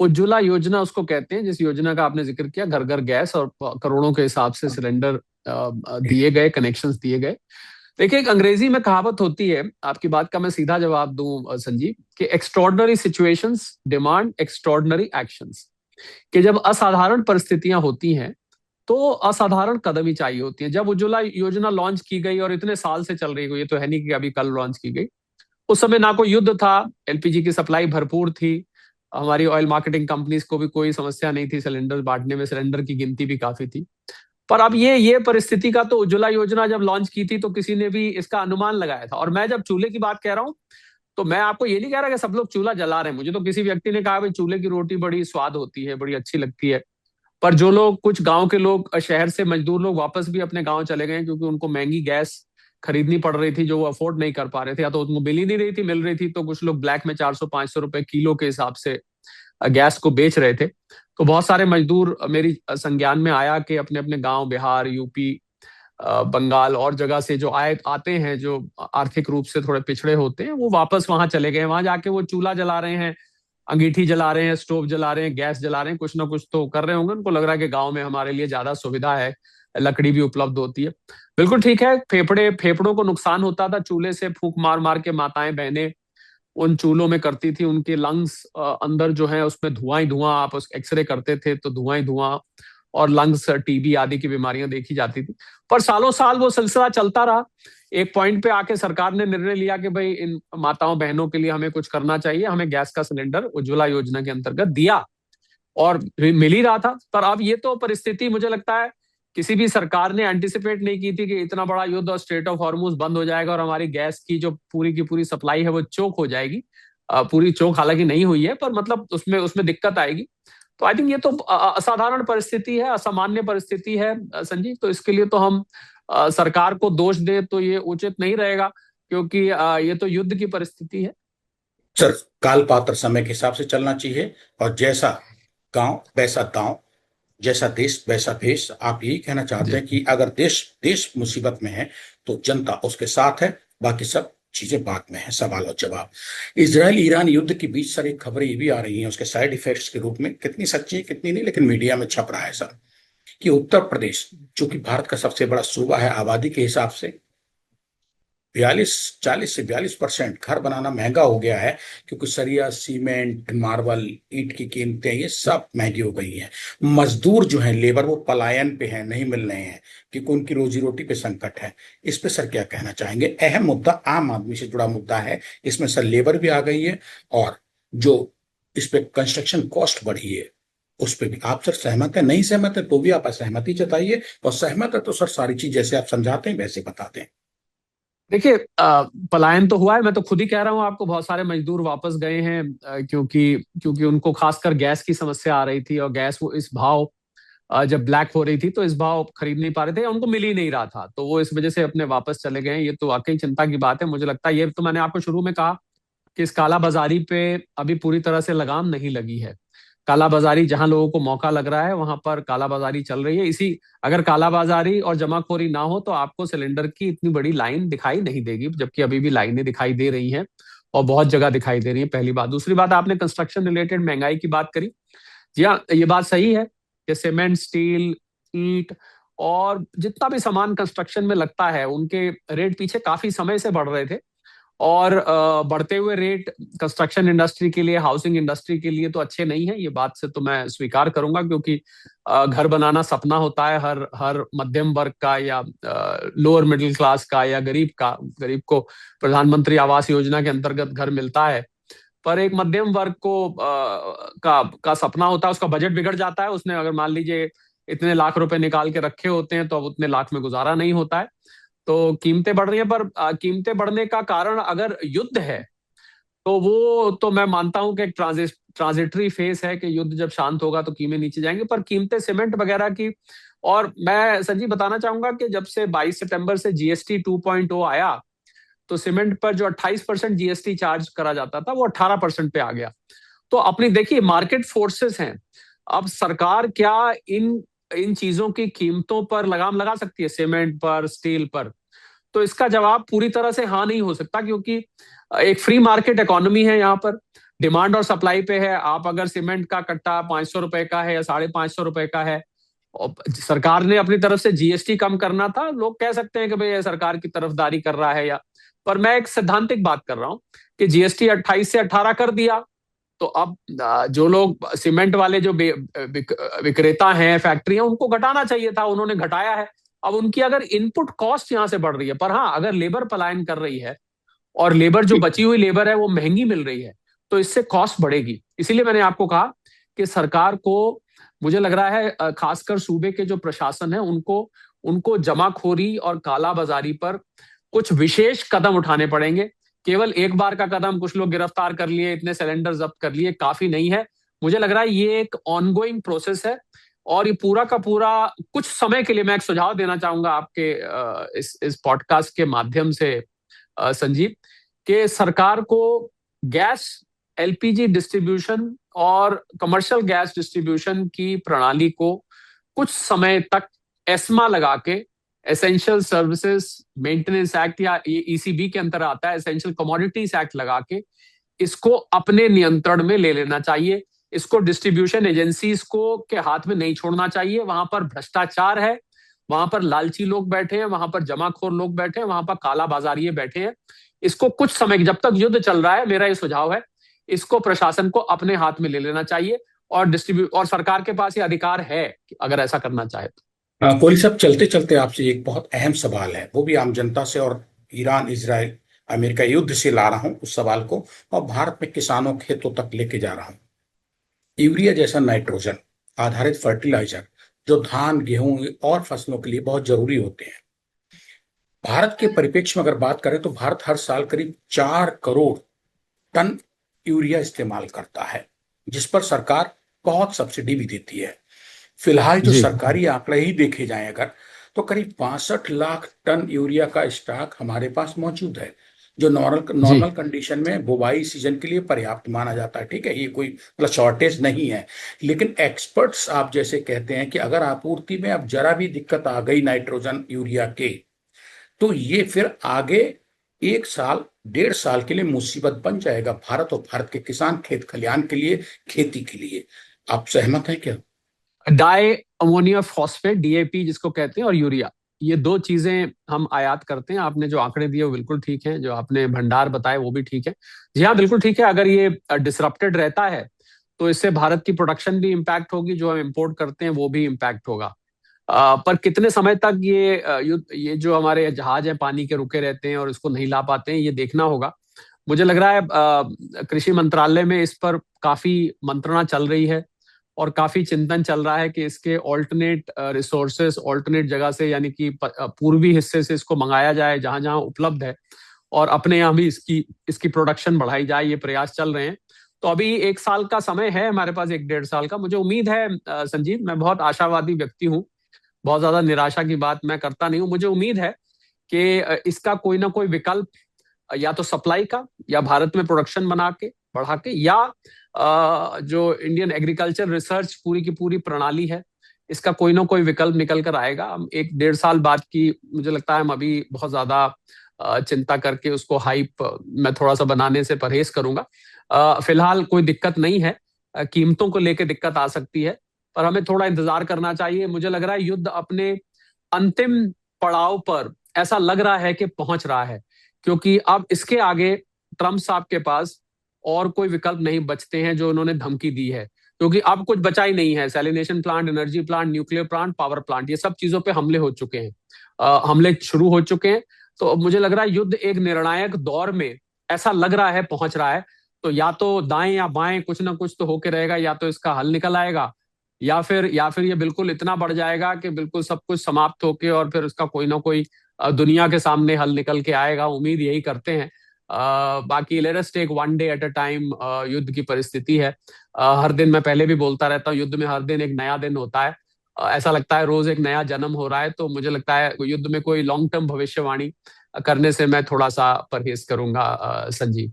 उज्ज्वला योजना उसको कहते हैं, जिस योजना का आपने जिक्र किया, घर घर गैस, और करोड़ों के हिसाब से सिलेंडर दिए गए, कनेक्शंस दिए गए। देखिए, एक अंग्रेजी में कहावत होती है, आपकी बात का मैं सीधा जवाब दूं संजीव, कि extraordinary situations demand extraordinary actions. कि जब असाधारण परिस्थितियां होती हैं तो असाधारण कदम ही चाहिए होती है। जब उज्ज्वला योजना लॉन्च की गई, और इतने साल से चल रही है, ये तो है नहीं कि अभी कल लॉन्च की गई, उस समय ना कोई युद्ध था, एलपीजी की सप्लाई भरपूर थी, हमारी ऑयल मार्केटिंग कंपनीज को भी कोई समस्या नहीं थी सिलेंडर बांटने में, सिलेंडर की गिनती भी काफी थी। पर अब ये परिस्थिति का, तो उज्ज्वला योजना जब लॉन्च की थी तो किसी ने भी इसका अनुमान लगाया था। और मैं जब चूल्हे की बात कह रहा हूं, तो मैं आपको ये नहीं कह रहा कि सब लोग चूल्हा जला रहे हैं। मुझे तो किसी व्यक्ति ने कहा भाई चूल्हे की रोटी बड़ी स्वाद होती है, बड़ी अच्छी लगती है। पर जो लोग, कुछ गांव के लोग, शहर से मजदूर लोग वापस भी अपने गांव चले गए, क्योंकि उनको महंगी गैस खरीदनी पड़ रही थी, जो वो अफोर्ड नहीं कर पा रहे थे, या तो उनको मिल ही नहीं रही थी, मिल रही थी तो कुछ लोग ब्लैक में 400-500 रुपए किलो के हिसाब से गैस को बेच रहे थे। तो बहुत सारे मजदूर मेरी संज्ञान में आया कि अपने अपने गांव, बिहार, यूपी, बंगाल और जगह से जो आते हैं, जो आर्थिक रूप से थोड़े पिछड़े होते हैं, वो वापस वहां चले गए। वहां जाके वो चूल्हा जला रहे हैं, अंगीठी जला रहे हैं, स्टोव जला रहे हैं, गैस जला रहे हैं, कुछ ना कुछ तो कर रहे होंगे। उनको लग रहा है कि गांव में हमारे लिए ज्यादा सुविधा है, लकड़ी भी उपलब्ध होती है। बिल्कुल ठीक है, फेफड़ों को नुकसान होता था चूल्हे से, फूंक मार मार के माताएं बहनें उन चूल्हों में करती थी, उनके लंग्स अंदर जो है उसमें धुआं ही धुआं, आप उस एक्सरे करते थे तो धुआं ही धुआं, और लंग्स, टीबी आदि की बीमारियां देखी जाती थी। पर सालों साल वो सिलसिला चलता रहा। एक पॉइंट पे आके सरकार ने निर्णय लिया कि भाई इन माताओं बहनों के लिए हमें कुछ करना चाहिए, हमें गैस का सिलेंडर उज्ज्वला योजना के अंतर्गत दिया, और मिल ही रहा था। पर अब ये तो परिस्थिति, मुझे लगता है किसी भी सरकार ने एंटिसिपेट नहीं की थी कि इतना बड़ा युद्ध और स्ट्रेट ऑफ हॉर्मुज बंद हो जाएगा, और हमारी गैस की पूरी सप्लाई है वो चोक हो जाएगी। पूरी चोक हालांकि नहीं हुई है, पर मतलब उसमें उसमें दिक्कत आएगी। तो आई थिंक ये तो असाधारण परिस्थिति है, असामान्य परिस्थिति है संजीव। तो इसके लिए तो हम सरकार को दोष दे तो ये उचित नहीं रहेगा, क्योंकि ये तो युद्ध की परिस्थिति है। सर, काल पात्र समय के हिसाब से चलना चाहिए, और जैसा गांव वैसा दांव, जैसा देश वैसा भेष। आप यही कहना चाहते जी। हैं कि अगर देश देश मुसीबत में है तो जनता उसके साथ है, बाकी सब चीजें बाद में है, सवाल और जवाब। इसराइल ईरान युद्ध के बीच सर एक खबरें ये भी आ रही हैं उसके साइड इफेक्ट्स के रूप में, कितनी सच्ची है कितनी नहीं, लेकिन मीडिया में छप रहा है सर, कि उत्तर प्रदेश, जो कि भारत का सबसे बड़ा सूबा है आबादी के हिसाब से, 40 से 42% घर बनाना महंगा हो गया है, क्योंकि सरिया, सीमेंट, मार्बल, ईंट की कीमतें ये सब महंगी हो गई हैं। मजदूर जो है, लेबर, वो पलायन पे है, नहीं मिल रहे हैं, क्योंकि उनकी रोजी रोटी पे संकट है। इस पे सर क्या कहना चाहेंगे? अहम मुद्दा, आम आदमी से जुड़ा मुद्दा है, इसमें सर लेबर भी आ गई है, और जो इस पे कंस्ट्रक्शन कॉस्ट बढ़ी है उस पे भी। आप सर सहमत है? नहीं सहमत है तो भी आप असहमति जताइए, और सहमत है तो सर सारी चीज जैसे आप समझाते हैं वैसे बताते हैं। देखिए, पलायन तो हुआ है, मैं तो खुद ही कह रहा हूँ आपको, बहुत सारे मजदूर वापस गए हैं, क्योंकि क्योंकि उनको खासकर गैस की समस्या आ रही थी, और गैस वो इस भाव, जब ब्लैक हो रही थी तो इस भाव खरीद नहीं पा रहे थे, उनको मिल ही नहीं रहा था, तो वो इस वजह से अपने वापस चले गए हैं। ये तो वाकई चिंता की बात है। मुझे लगता है, ये तो मैंने आपको शुरू में कहा कि इस कालाबाजारी पे अभी पूरी तरह से लगाम नहीं लगी है। कालाबाजारी, जहां लोगों को मौका लग रहा है वहां पर कालाबाजारी चल रही है। इसी, अगर कालाबाजारी और जमाखोरी ना हो तो आपको सिलेंडर की इतनी बड़ी लाइन दिखाई नहीं देगी, जबकि अभी भी लाइनें दिखाई दे रही हैं, और बहुत जगह दिखाई दे रही है। पहली बात। दूसरी बात, आपने कंस्ट्रक्शन रिलेटेड महंगाई की बात करी। जी हाँ, ये बात सही है कि सीमेंट, स्टील, ईंट और जितना भी सामान कंस्ट्रक्शन में लगता है, उनके रेट पीछे काफी समय से बढ़ रहे थे। और बढ़ते हुए रेट कंस्ट्रक्शन इंडस्ट्री के लिए, हाउसिंग इंडस्ट्री के लिए तो अच्छे नहीं है, ये बात से तो मैं स्वीकार करूंगा, क्योंकि घर बनाना सपना होता है हर हर मध्यम वर्ग का, या लोअर मिडिल क्लास का, या गरीब का। गरीब को प्रधानमंत्री आवास योजना के अंतर्गत घर मिलता है, पर एक मध्यम वर्ग को का सपना होता है, उसका बजट बिगड़ जाता है। उसने अगर मान लीजिए इतने लाख रुपए निकाल के रखे होते हैं, तो अब उतने लाख में गुजारा नहीं होता है। तो कीमतें बढ़ रही हैं, पर कीमतें बढ़ने का कारण अगर युद्ध है, तो वो तो मैं मानता हूं कि एक ट्रांजिटरी फेस है, कि युद्ध जब शांत होगा तो कीमतें नीचे जाएंगी। पर कीमतें सीमेंट वगैरह की, और मैं संजीव बताना चाहूंगा कि जब से 22 सितंबर से जीएसटी 2.0 आया, तो सीमेंट पर जो 28% जीएसटी चार्ज करा जाता था, वो 18% पे आ गया। तो अपनी देखिए, मार्केट फोर्सेस हैं। अब सरकार क्या इन इन चीजों की कीमतों पर लगाम लगा सकती है, सीमेंट पर, स्टील पर? तो इसका जवाब पूरी तरह से हाँ नहीं हो सकता, क्योंकि एक फ्री मार्केट इकोनॉमी है यहाँ पर। डिमांड और सप्लाई पे है। आप अगर सीमेंट का कट्टा 500 रुपए का है या 550 रुपए का है, और सरकार ने अपनी तरफ से जीएसटी कम करना था, लोग कह सकते हैं कि भाई ये सरकार की तरफदारी कर रहा है, या पर मैं एक सैद्धांतिक बात कर रहा हूं कि जीएसटी 28 से 18 कर दिया, तो अब जो लोग सीमेंट वाले जो विक्रेता हैं, फैक्ट्रियां, उनको घटाना चाहिए था, उन्होंने घटाया है। अब उनकी अगर इनपुट कॉस्ट यहां से बढ़ रही है, पर हाँ अगर लेबर पलायन कर रही है और लेबर जो बची हुई लेबर है वो महंगी मिल रही है, तो इससे कॉस्ट बढ़ेगी। इसीलिए मैंने आपको कहा कि सरकार को, मुझे लग रहा है खासकर सूबे के जो प्रशासन है उनको उनको जमाखोरी और काला बाजारी पर कुछ विशेष कदम उठाने पड़ेंगे। केवल एक बार का कदम, कुछ लोग गिरफ्तार कर लिए, इतने सिलेंडर जब्त कर लिए, काफी नहीं है। मुझे लग रहा है ये एक ऑनगोइंग प्रोसेस है, और ये पूरा का पूरा कुछ समय के लिए, मैं एक सुझाव देना चाहूंगा आपके इस पॉडकास्ट के माध्यम से संजीव, कि सरकार को गैस, एलपीजी डिस्ट्रीब्यूशन और कमर्शियल गैस डिस्ट्रीब्यूशन की प्रणाली को कुछ समय तक एस्मा लगा के, एसेंशियल सर्विसेज मेंटेनेंस एक्ट, या ये ईसीबी के अंतर आता है, एसेंशियल कमोडिटीज एक्ट लगा के इसको अपने नियंत्रण में ले लेना चाहिए। इसको डिस्ट्रीब्यूशन एजेंसीज को के हाथ में नहीं छोड़ना चाहिए। वहां पर भ्रष्टाचार है, वहां पर लालची लोग बैठे हैं, वहां पर जमाखोर लोग बैठे हैं, वहां पर काला बाजारी बैठे हैं। इसको कुछ समय, जब तक युद्ध चल रहा है, मेरा ये सुझाव है, इसको प्रशासन को अपने हाथ में ले लेना चाहिए, और सरकार के पास ये अधिकार है कि अगर ऐसा करना चाहे तो। कोहली साहब, चलते चलते आपसे एक बहुत अहम सवाल है, वो भी आम जनता से, और ईरान इजराइल अमेरिका युद्ध से ला रहा हूं उस सवाल को, और भारत में किसानों के हितों तक लेके जा रहा हूं। यूरिया जैसा नाइट्रोजन आधारित फर्टिलाइजर जो धान, गेहूं और फसलों के लिए बहुत जरूरी होते हैं, भारत के परिप्रेक्ष्य में अगर बात करें तो भारत हर साल करीब 4 करोड़ टन यूरिया इस्तेमाल करता है, जिस पर सरकार बहुत सब्सिडी भी देती है। फिलहाल जो जी सरकारी आंकड़े ही देखे जाएं अगर, तो करीब 62 लाख टन यूरिया का स्टॉक हमारे पास मौजूद है, जो नॉर्मल जी नॉर्मल कंडीशन में बुवाई सीजन के लिए पर्याप्त माना जाता है। ठीक है, ये कोई मतलब शॉर्टेज नहीं है। लेकिन एक्सपर्ट्स आप जैसे कहते हैं कि अगर आपूर्ति में अब जरा भी दिक्कत आ गई नाइट्रोजन यूरिया के, तो ये फिर आगे 1 साल 1.5 साल के लिए मुसीबत बन जाएगा भारत और भारत के किसान, खेत खलिहान के लिए, खेती के लिए। आप सहमत हैं क्या? डाई अमोनिया फॉस्फेट, डीएपी जिसको कहते हैं, और यूरिया, ये दो चीजें हम आयात करते हैं। आपने जो आंकड़े दिए वो बिल्कुल ठीक है, जो आपने भंडार बताए वो भी ठीक है। जी हाँ, बिल्कुल ठीक है। अगर ये डिसरप्टेड रहता है तो इससे भारत की प्रोडक्शन भी इम्पैक्ट होगी, जो हम इंपोर्ट करते हैं वो भी इम्पैक्ट होगा। पर कितने समय तक ये जो हमारे जहाज हैं पानी के रुके रहते हैं और इसको नहीं ला पाते हैं, ये देखना होगा। मुझे लग रहा है कृषि मंत्रालय में इस पर काफी मंत्रणा चल रही है, और काफी चिंतन चल रहा है कि इसके ऑल्टरनेट रिसोर्सेस, ऑल्टरनेट जगह से, यानी कि पूर्वी हिस्से से इसको मंगाया जाए जहां जहां उपलब्ध है, और अपने यहाँ भी इसकी इसकी प्रोडक्शन बढ़ाई जाए। ये प्रयास चल रहे हैं। तो अभी 1 साल का समय है हमारे पास, 1 डेढ़ साल का। मुझे उम्मीद है संजीव, मैं बहुत आशावादी व्यक्ति हूँ, बहुत ज्यादा निराशा की बात मैं करता नहीं हूँ। मुझे उम्मीद है कि इसका कोई ना कोई विकल्प, या तो सप्लाई का, या भारत में प्रोडक्शन बना के बढ़ा के, या जो इंडियन एग्रीकल्चर रिसर्च पूरी की पूरी प्रणाली है, इसका कोई ना कोई विकल्प निकल कर आएगा। हम 1 डेढ़ साल बाद की, मुझे लगता है हम अभी बहुत ज्यादा चिंता करके उसको हाइप मैं थोड़ा सा बनाने से परहेज करूंगा। फिलहाल कोई दिक्कत नहीं है। कीमतों को लेकर दिक्कत आ सकती है, पर हमें थोड़ा इंतजार करना चाहिए। मुझे लग रहा है युद्ध अपने अंतिम पड़ाव पर, ऐसा लग रहा है कि पहुंच रहा है, क्योंकि अब इसके आगे ट्रंप साहब के पास और कोई विकल्प नहीं बचते हैं जो उन्होंने धमकी दी है, क्योंकि अब कुछ बचा ही नहीं है। Salination plant, energy plant, nuclear plant, power plant, ये सब चीजों पे हमले हो चुके हैं, हमले शुरू हो चुके हैं। तो मुझे लग रहा है युद्ध एक निर्णायक दौर में, ऐसा लग रहा है, पहुंच रहा है। तो या तो दाएं या बाएं कुछ ना कुछ तो होके रहेगा, या तो इसका हल निकल आएगा, या फिर ये बिल्कुल इतना बढ़ जाएगा कि बिल्कुल सब कुछ समाप्त होके, और फिर उसका कोई ना कोई दुनिया के सामने हल निकल के आएगा। उम्मीद यही करते हैं। बाकी let us take one day at a time. युद्ध की परिस्थिति है। हर दिन, मैं पहले भी बोलता रहता हूँ, युद्ध में हर दिन एक नया दिन होता है। ऐसा लगता है रोज एक नया जन्म हो रहा है। तो मुझे लगता है युद्ध में कोई लॉन्ग टर्म भविष्यवाणी करने से मैं थोड़ा सा परहेज करूंगा संजीव।